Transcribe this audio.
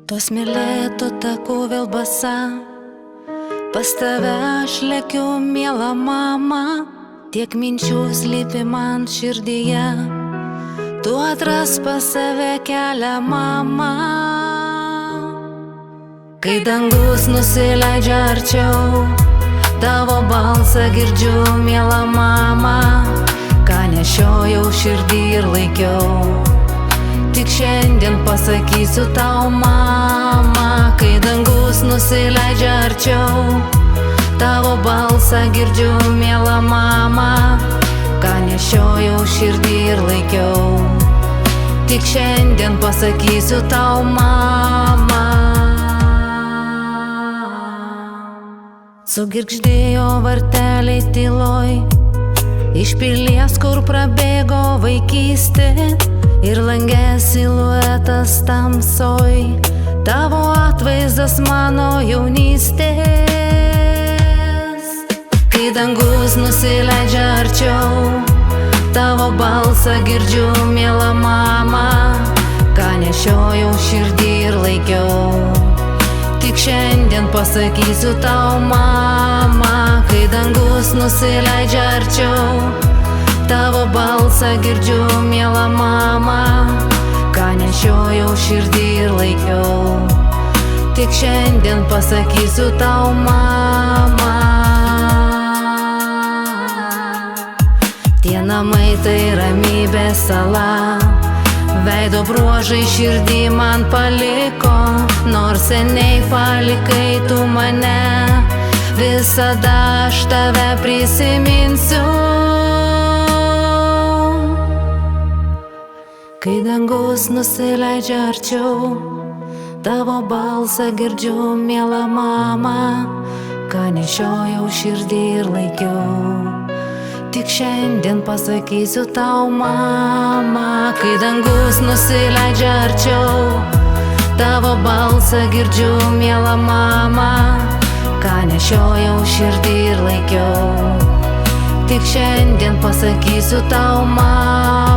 To smėlėto takų vėl basa, pas tave aš lekiu, miela mama. Tiek minčių slypi man širdyje, tu atras pas save kelią, mama. Kai dangus nusileidžia arčiau, tavo balsą girdžiu, miela mama. Ką nešiojau širdį ir laikiau, tik šiandien pasakysiu tau, mama. Kai dangus nusileidžia arčiau, tavo balsą girdžiu, miela mama. Ką nešiojau širdį ir laikiau, tik šiandien pasakysiu tau, mama. Sugirgždėjo varteliai tyloj, iš pilies, kur prabėgo vaikystė, ir lange siluetas tamsoj, tavo atvaizdas mano jaunystės. Kai dangus nusileidžia arčiau, tavo balsą girdžiu, miela mama. Ką nešiojau širdį ir laikiau, tik šiandien pasakysiu tau, mama. Kai dangus nusileidžia arčiau, tavo balsą girdžiu, miela mama. Ką nešiojau širdį ir laikiau, tik šiandien pasakysiu tau, mama. Tie namai tai ramybės sala, veido bruožai širdį man paliko. Nors seniai palikai tu mane, visada aš tave prisiminsiu. Kai dangus nusileidžia arčiau, tavo balsą girdžiu, miela mama. Ką nešiojau širdį ir laikiau, tik šiandien pasakysiu tau, mama. Kai dangus nusileidžia arčiau, tavo balsą girdžiu, miela mama. Ką nešiojau širdį ir laikiau, tik šiandien pasakysiu tau, mama.